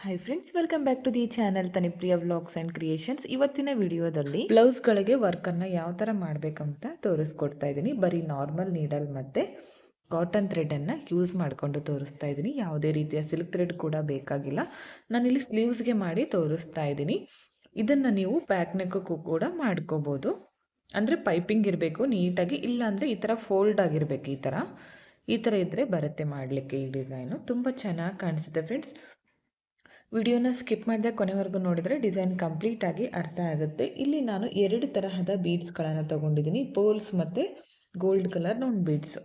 Hi friends, welcome back to the channel Tanipriya vlogs and creations. ಇವತ್ತಿನ ವಿಡಿಯೋದಲ್ಲಿ ಬ್ಲೌಸ್ಗಳಿಗೆ ವರ್ಕನ್ನು ಯಾವ ಥರ ಮಾಡಬೇಕಂತ ತೋರಿಸ್ಕೊಡ್ತಾ ಇದ್ದೀನಿ. ಬರೀ ನಾರ್ಮಲ್ ನೀಡಲ್ ಮತ್ತು ಕಾಟನ್ ಥ್ರೆಡನ್ನು ಯೂಸ್ ಮಾಡಿಕೊಂಡು ತೋರಿಸ್ತಾ ಇದ್ದೀನಿ. ಯಾವುದೇ ರೀತಿಯ ಸಿಲ್ಕ್ ಥ್ರೆಡ್ ಕೂಡ ಬೇಕಾಗಿಲ್ಲ. ನಾನಿಲ್ಲಿ ಸ್ಲೀವ್ಸ್ಗೆ ಮಾಡಿ ತೋರಿಸ್ತಾ ಇದ್ದೀನಿ. ಇದನ್ನು ನೀವು ಬ್ಯಾಕ್ ನೆಕ್ಗೂ ಕೂಡ ಮಾಡ್ಕೋಬೋದು. ಅಂದರೆ ಪೈಪಿಂಗ್ ಇರಬೇಕು ನೀಟಾಗಿ, ಇಲ್ಲ ಅಂದರೆ ಈ ಥರ ಫೋಲ್ಡ್ ಆಗಿರಬೇಕು. ಈ ಥರ ಇದ್ದರೆ ಬರುತ್ತೆ ಮಾಡಲಿಕ್ಕೆ. ಈ ಡಿಸೈನು ತುಂಬ ಚೆನ್ನಾಗಿ ಕಾಣಿಸುತ್ತೆ ಫ್ರೆಂಡ್ಸ್. ವಿಡಿಯೋನ ಸ್ಕಿಪ್ ಮಾಡಿದೆ ಕೊನೆವರೆಗೂ ನೋಡಿದರೆ ಡಿಸೈನ್ ಕಂಪ್ಲೀಟ್ ಆಗಿ ಅರ್ಥ ಆಗುತ್ತೆ. ಇಲ್ಲಿ ನಾನು 2 ತರಹದ ಬೀಡ್ಸ್ಗಳನ್ನು ತೊಗೊಂಡಿದ್ದೀನಿ, ಪೋಲ್ಸ್ ಮತ್ತು ಗೋಲ್ಡ್ ಕಲರ್ ರೌಂಡ್ ಬೀಡ್ಸ್.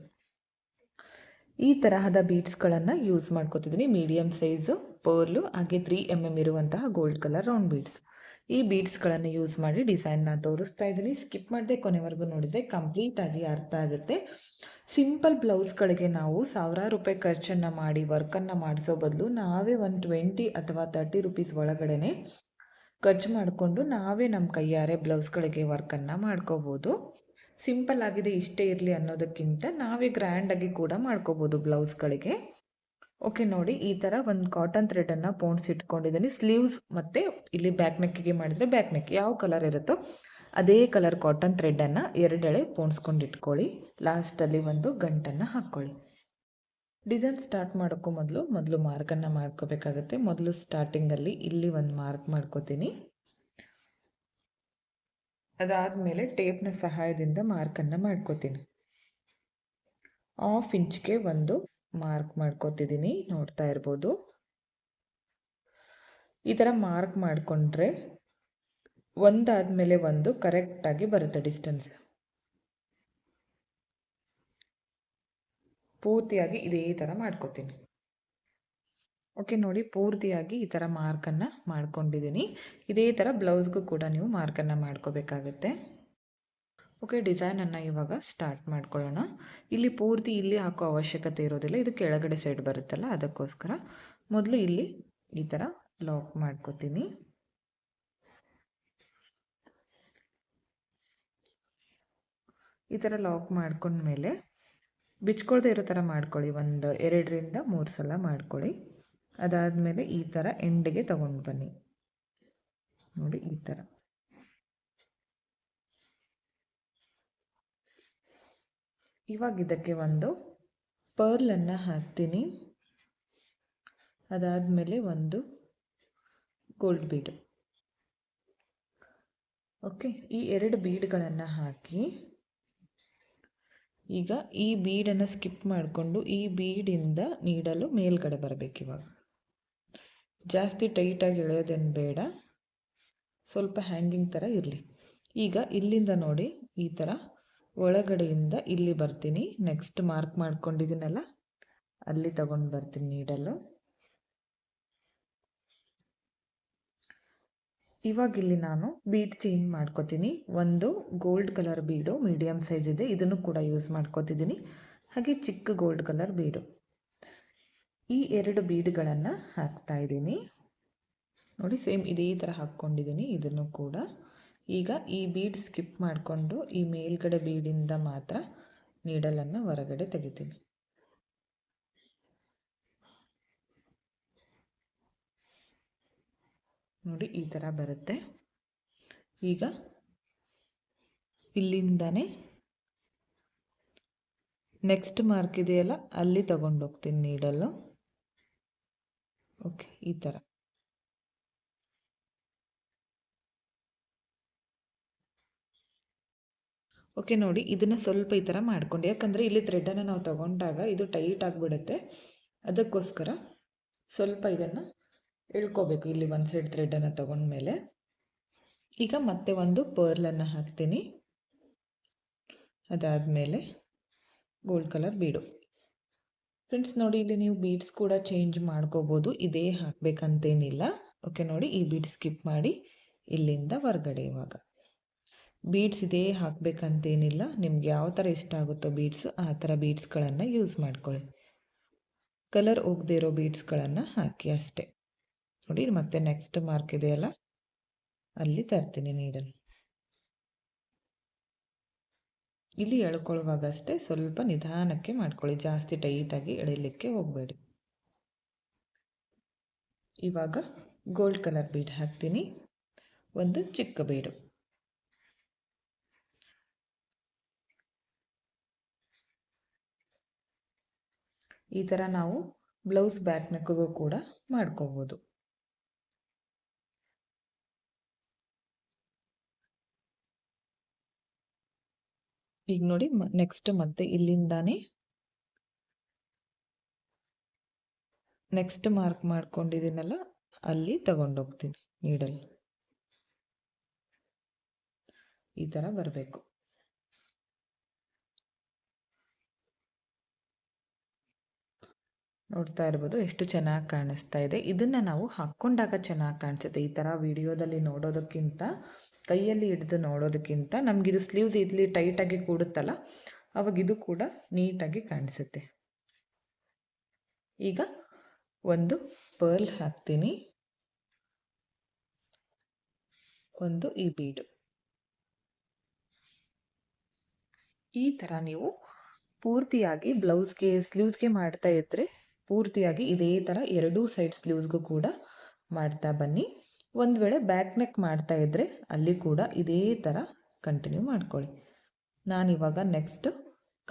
ಈ ತರಹದ ಬೀಡ್ಸ್ಗಳನ್ನು ಯೂಸ್ ಮಾಡ್ಕೋತಿದ್ದೀನಿ. ಮೀಡಿಯಮ್ ಸೈಜು ಪೋರ್ಲು, ಹಾಗೆ 3 mm ಇರುವಂತಹ ಗೋಲ್ಡ್ ಕಲರ್ ರೌಂಡ್ ಬೀಡ್ಸ್. ಈ ಬೀಡ್ಸ್ಗಳನ್ನು ಯೂಸ್ ಮಾಡಿ ಡಿಸೈನ್ನ ತೋರಿಸ್ತಾ ಇದ್ದೀನಿ. ಸ್ಕಿಪ್ ಮಾಡದೆ ಕೊನೆವರೆಗೂ ನೋಡಿದರೆ ಕಂಪ್ಲೀಟ್ ಆಗಿ ಅರ್ಥ ಆಗುತ್ತೆ. ಸಿಂಪಲ್ ಬ್ಲೌಸ್ಗಳಿಗೆ ನಾವು ಸಾವಿರಾರು ರೂಪಾಯಿ ಖರ್ಚನ್ನು ಮಾಡಿ ವರ್ಕನ್ನು ಮಾಡಿಸೋ ಬದಲು ನಾವೇ ಒಂದು 20 ಅಥವಾ 30 ರುಪೀಸ್ ಒಳಗಡೆ ಖರ್ಚು ಮಾಡಿಕೊಂಡು ನಾವೇ ನಮ್ಮ ಕೈಯಾರೆ ಬ್ಲೌಸ್ಗಳಿಗೆ ವರ್ಕನ್ನು ಮಾಡ್ಕೋಬೋದು. ಸಿಂಪಲ್ ಆಗಿದೆ ಇಷ್ಟೇ ಇರಲಿ ಅನ್ನೋದಕ್ಕಿಂತ ನಾವೇ ಗ್ರ್ಯಾಂಡಾಗಿ ಕೂಡ ಮಾಡ್ಕೋಬೋದು ಬ್ಲೌಸ್ಗಳಿಗೆ. ಓಕೆ ನೋಡಿ, ಈ ಥರ ಒಂದು ಕಾಟನ್ ಥ್ರೆಡನ್ನು ಪೋಣಿಸಿಟ್ಕೊಂಡಿದ್ದೀನಿ. ಸ್ಲೀವ್ಸ್ ಮತ್ತು ಇಲ್ಲಿ ಬ್ಯಾಕ್ ನೆಕ್ಕಿಗೆ ಮಾಡಿದರೆ ಬ್ಯಾಕ್ ನೆಕ್ ಯಾವ ಕಲರ್ ಇರುತ್ತೋ ಅದೇ ಕಲರ್ ಕಾಟನ್ ಥ್ರೆಡನ್ನು 2 ಎಳೆ ಪೋಣಿಸ್ಕೊಂಡು ಇಟ್ಕೊಳ್ಳಿ. ಲಾಸ್ಟಲ್ಲಿ ಒಂದು ಗಂಟನ್ನು ಹಾಕ್ಕೊಳ್ಳಿ. ಡಿಸೈನ್ ಸ್ಟಾರ್ಟ್ ಮಾಡೋಕ್ಕೂ ಮೊದಲು ಮಾರ್ಕನ್ನು ಮಾಡ್ಕೋಬೇಕಾಗುತ್ತೆ. ಮೊದಲು ಸ್ಟಾರ್ಟಿಂಗಲ್ಲಿ ಇಲ್ಲಿ ಒಂದು ಮಾರ್ಕ್ ಮಾಡ್ಕೋತೀನಿ. ಅದಾದಮೇಲೆ ಟೇಪ್ನ ಸಹಾಯದಿಂದ ಮಾರ್ಕನ್ನು ಮಾಡ್ಕೋತೀನಿ. 1/2 ಇಂಚ್ಗೆ ಒಂದು ಮಾರ್ಕ್ ಮಾಡ್ಕೋತಿದ್ದೀನಿ, ನೋಡ್ತಾ ಇರ್ಬೋದು. ಈ ಥರ ಮಾರ್ಕ್ ಮಾಡಿಕೊಂಡ್ರೆ ಒಂದಾದಮೇಲೆ ಒಂದು ಕರೆಕ್ಟಾಗಿ ಬರುತ್ತೆ ಡಿಸ್ಟೆನ್ಸ್. ಪೂರ್ತಿಯಾಗಿ ಇದೇ ಥರ ಮಾಡ್ಕೋತೀನಿ. ಓಕೆ ನೋಡಿ, ಪೂರ್ತಿಯಾಗಿ ಈ ಥರ ಮಾರ್ಕನ್ನು ಮಾಡ್ಕೊಂಡಿದ್ದೀನಿ. ಇದೇ ಥರ ಬ್ಲೌಸ್ಗೂ ಕೂಡ ನೀವು ಮಾರ್ಕನ್ನು ಮಾಡ್ಕೋಬೇಕಾಗತ್ತೆ. ಓಕೆ, ಡಿಸೈನನ್ನು ಇವಾಗ ಸ್ಟಾರ್ಟ್ ಮಾಡ್ಕೊಳ್ಳೋಣ. ಇಲ್ಲಿ ಪೂರ್ತಿ ಇಲ್ಲಿ ಹಾಕೋ ಅವಶ್ಯಕತೆ ಇರೋದಿಲ್ಲ, ಇದು ಕೆಳಗಡೆ ಸೈಡ್ ಬರುತ್ತಲ್ಲ ಅದಕ್ಕೋಸ್ಕರ ಮೊದಲು ಇಲ್ಲಿ ಈ ಥರ ಲಾಕ್ ಮಾಡ್ಕೋತೀನಿ. ಈ ಥರ ಲಾಕ್ ಮಾಡ್ಕೊಂಡ್ಮೇಲೆ ಬಿಚ್ಕೊಳ್ದೇ ಇರೋ ಥರ ಮಾಡ್ಕೊಳ್ಳಿ. 1 2 ರಿಂದ 3 ಸಲ ಮಾಡ್ಕೊಳ್ಳಿ. ಅದಾದಮೇಲೆ ಈ ಥರ ಎಂಡಿಗೆ ತಗೊಂಡು ಬನ್ನಿ. ನೋಡಿ ಈ ಥರ. ಇವಾಗ ಇದಕ್ಕೆ ಒಂದು ಪರ್ಲನ್ನು ಹಾಕ್ತೀನಿ. ಅದಾದಮೇಲೆ ಒಂದು ಗೋಲ್ಡ್ ಬೀಡು. ಓಕೆ, ಈ 2 ಬೀಡ್ಗಳನ್ನು ಹಾಕಿ ಈಗ ಈ ಬೀಡನ್ನು ಸ್ಕಿಪ್ ಮಾಡಿಕೊಂಡು ಈ ಬೀಡಿಂದ ನೀಡಲು ಮೇಲ್ಗಡೆ ಬರಬೇಕು. ಇವಾಗ ಜಾಸ್ತಿ ಟೈಟಾಗಿ ಎಳೆಯೋದೇನು ಬೇಡ, ಸ್ವಲ್ಪ ಹ್ಯಾಂಗಿಂಗ್ ಥರ ಇರಲಿ. ಈಗ ಇಲ್ಲಿಂದ ನೋಡಿ ಈ ಥರ ಒಳಗಡೆಯಿಂದ ಇಲ್ಲಿ ಬರ್ತೀನಿ. ನೆಕ್ಸ್ಟ್ ಮಾರ್ಕ್ ಮಾಡ್ಕೊಂಡಿದ್ದೀನಲ್ಲ ಅಲ್ಲಿ ತಗೊಂಡು ಬರ್ತೀನಿ ನೀಡಲು. ಇವಾಗ ಇಲ್ಲಿ ನಾನು ಬೀಡ್ ಚೇಂಜ್ ಮಾಡ್ಕೋತೀನಿ. ಒಂದು ಗೋಲ್ಡ್ ಕಲರ್ ಬೀಡು ಮೀಡಿಯಮ್ ಸೈಜ್ ಇದೆ, ಇದನ್ನು ಕೂಡ ಯೂಸ್ ಮಾಡ್ಕೋತಿದ್ದೀನಿ. ಹಾಗೆ ಚಿಕ್ಕ ಗೋಲ್ಡ್ ಕಲರ್ ಬೀಡು. ಈ 2 ಬೀಡ್ಗಳನ್ನು ಹಾಕ್ತಾ ಇದ್ದೀನಿ. ನೋಡಿ, ಸೇಮ್ ಇದೇ ಥರ ಹಾಕ್ಕೊಂಡಿದ್ದೀನಿ ಇದನ್ನು ಕೂಡ. ಈಗ ಈ ಬೀಡ್ ಸ್ಕಿಪ್ ಮಾಡಿಕೊಂಡು ಈ ಮೇಲ್ಗಡೆ ಬೀಡಿಂದ ಮಾತ್ರ ನೀಡಲನ್ನು ಹೊರಗಡೆ ತೆಗಿತೀನಿ. ನೋಡಿ ಈ ಥರ ಬರುತ್ತೆ. ಈಗ ಇಲ್ಲಿಂದನೇ ನೆಕ್ಸ್ಟ್ ಮಾರ್ಕ್ ಇದೆಯಲ್ಲ ಅಲ್ಲಿ ತಗೊಂಡೋಗ್ತೀನಿ ನೀಡಲು. ಓಕೆ, ಈ ಥರ. ಓಕೆ ನೋಡಿ, ಇದನ್ನು ಸ್ವಲ್ಪ ಈ ಥರ ಮಾಡ್ಕೊಂಡು, ಯಾಕಂದರೆ ಇಲ್ಲಿ ಥ್ರೆಡನ್ನು ನಾವು ತಗೊಂಡಾಗ ಇದು ಟೈಟ್ ಆಗಿಬಿಡುತ್ತೆ, ಅದಕ್ಕೋಸ್ಕರ ಸ್ವಲ್ಪ ಇದನ್ನು ಎಳ್ಕೋಬೇಕು. ಇಲ್ಲಿ ಒಂದು ಸೈಡ್ ಥ್ರೆಡನ್ನು ತಗೊಂಡ್ಮೇಲೆ ಈಗ ಮತ್ತೆ ಒಂದು ಪರ್ಲನ್ನು ಹಾಕ್ತೀನಿ. ಅದಾದಮೇಲೆ ಗೋಲ್ಡ್ ಕಲರ್ ಬೀಡು. ಫ್ರೆಂಡ್ಸ್ ನೋಡಿ, ಇಲ್ಲಿ ನೀವು ಬೀಡ್ಸ್ ಕೂಡ ಚೇಂಜ್ ಮಾಡ್ಕೋಬೋದು, ಇದೇ ಹಾಕಬೇಕಂತೇನಿಲ್ಲ. ಓಕೆ ನೋಡಿ, ಈ ಬೀಡ್ ಸ್ಕಿಪ್ ಮಾಡಿ ಇಲ್ಲಿಂದ ಹೊರಗಡೆ. ಇವಾಗ ಬೀಡ್ಸ್ ಇದೇ ಹಾಕಬೇಕಂತೇನಿಲ್ಲ, ನಿಮ್ಗೆ ಯಾವ ಥರ ಇಷ್ಟ ಆಗುತ್ತೋ ಬೀಡ್ಸು ಆ ಥರ ಬೀಡ್ಸ್ಗಳನ್ನು ಯೂಸ್ ಮಾಡ್ಕೊಳ್ಳಿ. ಕಲರ್ ಹೋಗದೇ ಇರೋ ಬೀಡ್ಸ್ಗಳನ್ನು ಹಾಕಿ ಅಷ್ಟೇ. ನೋಡಿ, ಮತ್ತೆ ನೆಕ್ಸ್ಟ್ ಮಾರ್ಕ್ ಇದೆಯಲ್ಲ ಅಲ್ಲಿ ತರ್ತೀನಿ ನೀಡಲು. ಇಲ್ಲಿ ಎಳ್ಕೊಳ್ಳುವಾಗ ಅಷ್ಟೇ ಸ್ವಲ್ಪ ನಿಧಾನಕ್ಕೆ ಮಾಡ್ಕೊಳ್ಳಿ, ಜಾಸ್ತಿ ಟೈಟಾಗಿ ಎಳಿಲಿಕ್ಕೆ ಹೋಗಬೇಡಿ. ಇವಾಗ ಗೋಲ್ಡ್ ಕಲರ್ ಬೀಡ್ ಹಾಕ್ತೀನಿ, ಒಂದು ಚಿಕ್ಕ ಬೀಡು. ಈ ಥರ ನಾವು ಬ್ಲೌಸ್ ಬ್ಯಾಕ್ ನೆಕ್ಗೂ ಕೂಡ ಮಾಡ್ಕೋಬೋದು. ಈಗ ನೋಡಿ ನೆಕ್ಸ್ಟ್ ಮತ್ತೆ ಇಲ್ಲಿಂದಾನೇ ನೆಕ್ಸ್ಟ್ ಮಾರ್ಕ್ ಮಾಡ್ಕೊಂಡಿದ್ದೀನಲ್ಲ ಅಲ್ಲಿ ತಗೊಂಡೋಗ್ತೀನಿ ನೀಡಲ್. ಈ ಥರ ಬರಬೇಕು. ನೋಡ್ತಾ ಇರ್ಬೋದು ಎಷ್ಟು ಚೆನ್ನಾಗಿ ಕಾಣಿಸ್ತಾ ಇದೆ. ಇದನ್ನು ನಾವು ಹಾಕ್ಕೊಂಡಾಗ ಚೆನ್ನಾಗಿ ಕಾಣಿಸುತ್ತೆ. ಈ ಥರ ವಿಡಿಯೋದಲ್ಲಿ ನೋಡೋದಕ್ಕಿಂತ, ಕೈಯಲ್ಲಿ ಹಿಡಿದು ನೋಡೋದಕ್ಕಿಂತ ನಮಗಿದು ಸ್ಲೀವ್ಸ್ ಇಲ್ಲಿ ಟೈಟಾಗಿ ಕೂಡುತ್ತಲ್ಲ, ಅವಾಗ ಇದು ಕೂಡ ನೀಟಾಗಿ ಕಾಣಿಸುತ್ತೆ. ಈಗ ಒಂದು ಪರ್ಲ್ ಹಾಕ್ತೀನಿ, ಒಂದು ಈ ಬೀಡು. ಈ ಥರ ನೀವು ಪೂರ್ತಿಯಾಗಿ ಬ್ಲೌಸ್ಗೆ ಸ್ಲೀವ್ಸ್ಗೆ ಮಾಡ್ತಾ ಇದ್ದರೆ ಪೂರ್ತಿಯಾಗಿ ಇದೇ ಥರ ಎರಡೂ ಸೈಡ್ ಸ್ಲೀವ್ಸ್ಗೂ ಕೂಡ ಮಾಡ್ತಾ ಬನ್ನಿ. ಒಂದು ವೇಳೆ ಬ್ಯಾಕ್ ನೆಕ್ ಮಾಡ್ತಾ ಇದ್ದರೆ ಅಲ್ಲಿ ಕೂಡ ಇದೇ ಥರ ಕಂಟಿನ್ಯೂ ಮಾಡ್ಕೊಳ್ಳಿ. ನಾನಿವಾಗ ನೆಕ್ಸ್ಟ್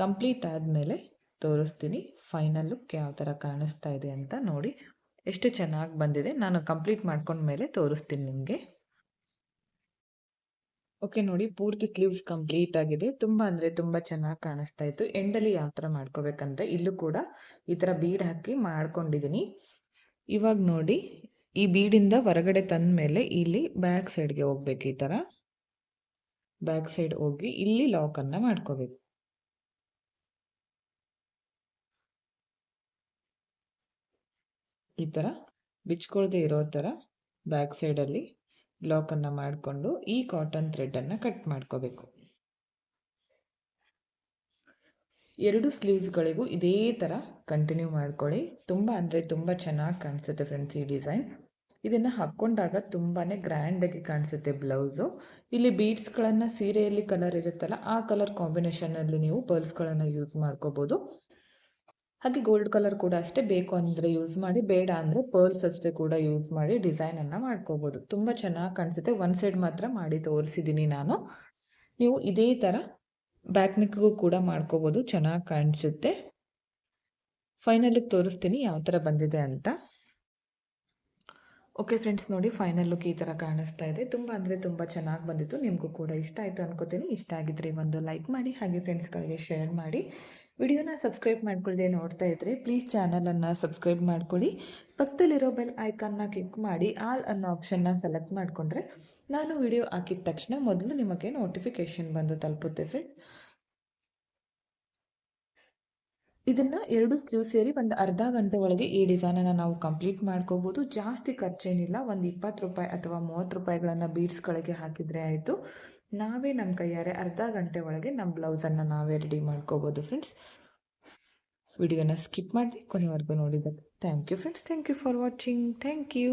ಕಂಪ್ಲೀಟ್ ಆದಮೇಲೆ ತೋರಿಸ್ತೀನಿ ಫೈನಲ್ ಲುಕ್ ಯಾವ ಥರ ಕಾಣಿಸ್ತಾ ಇದೆ ಅಂತ. ನೋಡಿ ಎಷ್ಟು ಚೆನ್ನಾಗಿ ಬಂದಿದೆ. ನಾನು ಕಂಪ್ಲೀಟ್ ಮಾಡ್ಕೊಂಡ್ಮೇಲೆ ತೋರಿಸ್ತೀನಿ ನಿಮಗೆ. ಓಕೆ ನೋಡಿ, ಪೂರ್ತಿ ಸ್ಲೀವ್ಸ್ ಕಂಪ್ಲೀಟ್ ಆಗಿದೆ. ತುಂಬ ಅಂದರೆ ತುಂಬ ಚೆನ್ನಾಗಿ ಕಾಣಿಸ್ತಾ ಇತ್ತು. ಎಂಡಲ್ಲಿ ಯಾವ ಥರ ಮಾಡ್ಕೋಬೇಕಂದ್ರೆ ಇಲ್ಲೂ ಕೂಡ ಈ ಥರ ಬೀಡ್ ಹಾಕಿ ಮಾಡ್ಕೊಂಡಿದ್ದೀನಿ. ಇವಾಗ ನೋಡಿ, ಈ ಬೀಡಿಂದ ಹೊರಗಡೆ ತಂದ ಮೇಲೆ ಇಲ್ಲಿ ಬ್ಯಾಕ್ ಸೈಡ್ಗೆ ಹೋಗ್ಬೇಕು. ಈ ಥರ ಬ್ಯಾಕ್ ಸೈಡ್ ಹೋಗಿ ಇಲ್ಲಿ ಲಾಕನ್ನು ಮಾಡ್ಕೋಬೇಕು. ಈ ಥರ ಬಿಚ್ಕೊಳ್ದೆ ಇರೋ ಥರ ಬ್ಯಾಕ್ ಸೈಡಲ್ಲಿ ಲಾಕನ್ನು ಮಾಡಿಕೊಂಡು ಈ ಕಾಟನ್ ಥ್ರೆಡನ್ನು ಕಟ್ ಮಾಡ್ಕೋಬೇಕು. ಎರಡು ಸ್ಲೀವ್ಸ್ಗಳಿಗೂ ಇದೇ ಥರ ಕಂಟಿನ್ಯೂ ಮಾಡ್ಕೊಳ್ಳಿ. ತುಂಬ ಅಂದರೆ ತುಂಬ ಚೆನ್ನಾಗಿ ಕಾಣಿಸುತ್ತೆ ಫ್ರೆಂಡ್ಸ್ ಈ ಡಿಸೈನ್. ಇದನ್ನು ಹಾಕ್ಕೊಂಡಾಗ ತುಂಬಾ ಗ್ರ್ಯಾಂಡಾಗಿ ಕಾಣಿಸುತ್ತೆ ಬ್ಲೌಸು. ಇಲ್ಲಿ ಬೀಡ್ಸ್ಗಳನ್ನು ಸೀರೆಯಲ್ಲಿ ಕಲರ್ ಇರುತ್ತಲ್ಲ ಆ ಕಲರ್ ಕಾಂಬಿನೇಷನಲ್ಲಿ ನೀವು ಪರ್ಲ್ಸ್ಗಳನ್ನು ಯೂಸ್ ಮಾಡ್ಕೋಬೋದು. ಹಾಗೆ ಗೋಲ್ಡ್ ಕಲರ್ ಕೂಡ ಅಷ್ಟೇ, ಬೇಕು ಅಂದರೆ ಯೂಸ್ ಮಾಡಿ, ಬೇಡ ಅಂದರೆ ಪರ್ಲ್ಸ್ ಅಷ್ಟೇ ಕೂಡ ಯೂಸ್ ಮಾಡಿ ಡಿಸೈನನ್ನು ಮಾಡ್ಕೋಬೋದು. ತುಂಬ ಚೆನ್ನಾಗಿ ಕಾಣಿಸುತ್ತೆ. ಒಂದು ಸೈಡ್ ಮಾತ್ರ ಮಾಡಿ ತೋರಿಸಿದ್ದೀನಿ ನಾನು. ನೀವು ಇದೇ ಥರ ಬ್ಯಾಕ್ ನೆಕ್ಗೂ ಕೂಡ ಮಾಡ್ಕೋಬೋದು, ಚೆನ್ನಾಗಿ ಕಾಣಿಸುತ್ತೆ. ಫೈನಲ್ ಲುಕ್ ತೋರಿಸ್ತೀನಿ ಯಾವ ಥರ ಬಂದಿದೆ ಅಂತ. ಓಕೆ ಫ್ರೆಂಡ್ಸ್, ನೋಡಿ ಫೈನಲ್ ಲುಕ್ ಈ ಥರ ಕಾಣಿಸ್ತಾ ಇದೆ. ತುಂಬ ಅಂದರೆ ತುಂಬ ಚೆನ್ನಾಗಿ ಬಂದಿತ್ತು. ನಿಮಗೂ ಕೂಡ ಇಷ್ಟ ಆಯಿತು ಅನ್ಕೋತೀನಿ. ಇಷ್ಟ ಆಗಿದ್ರೆ ಒಂದು ಲೈಕ್ ಮಾಡಿ, ಹಾಗೆ ಫ್ರೆಂಡ್ಸ್ಗಳಿಗೆ ಶೇರ್ ಮಾಡಿ. ವಿಡಿಯೋನ ಸಬ್ಸ್ಕ್ರೈಬ್ ಮಾಡ್ಕೊಳ್ಳದೆ ನೋಡ್ತಾ ಇದ್ದರೆ ಪ್ಲೀಸ್ ಚಾನಲನ್ನು ಸಬ್ಸ್ಕ್ರೈಬ್ ಮಾಡ್ಕೊಳ್ಳಿ. ಪಕ್ಕದಲ್ಲಿರೋ ಬೆಲ್ ಐಕಾನ್ನ ಕ್ಲಿಕ್ ಮಾಡಿ ಆಲ್ ಅನ್ನೋ ಆಪ್ಷನ್ನ ಸೆಲೆಕ್ಟ್ ಮಾಡಿಕೊಂಡ್ರೆ ನಾನು ವಿಡಿಯೋ ಹಾಕಿದ ತಕ್ಷಣ ಮೊದಲು ನಿಮಗೆ ನೋಟಿಫಿಕೇಷನ್ ಬಂದು ತಲುಪುತ್ತೆ ಫ್ರೆಂಡ್ಸ್. ಇದನ್ನು ಎರಡು ಸ್ಲೀವ್ ಸೇರಿ ಒಂದು ಅರ್ಧ ಗಂಟೆ ಒಳಗೆ ಈ ಡಿಸೈನನ್ನು ನಾವು ಕಂಪ್ಲೀಟ್ ಮಾಡ್ಕೋಬೋದು. ಜಾಸ್ತಿ ಖರ್ಚೇನಿಲ್ಲ. ಒಂದು 20 ರೂಪಾಯಿ ಅಥವಾ 30 ರೂಪಾಯಿಗಳನ್ನು ಬೀಡ್ಸ್ಗಳಿಗೆ ಹಾಕಿದರೆ ಆಯಿತು. ನಾವೇ ನಮ್ಮ ಕೈಯಾರೆ ಅರ್ಧ ಗಂಟೆ ಒಳಗೆ ನಮ್ಮ ಬ್ಲೌಸನ್ನು ನಾವೇ ರೆಡಿ ಮಾಡ್ಕೋಬೋದು ಫ್ರೆಂಡ್ಸ್. ವಿಡಿಯೋನ ಸ್ಕಿಪ್ ಮಾಡಿ ಕೊನೆವರೆಗೂ ನೋಡಿದ್ದಕ್ಕೆ thank you friends. Thank you for watching. Thank you.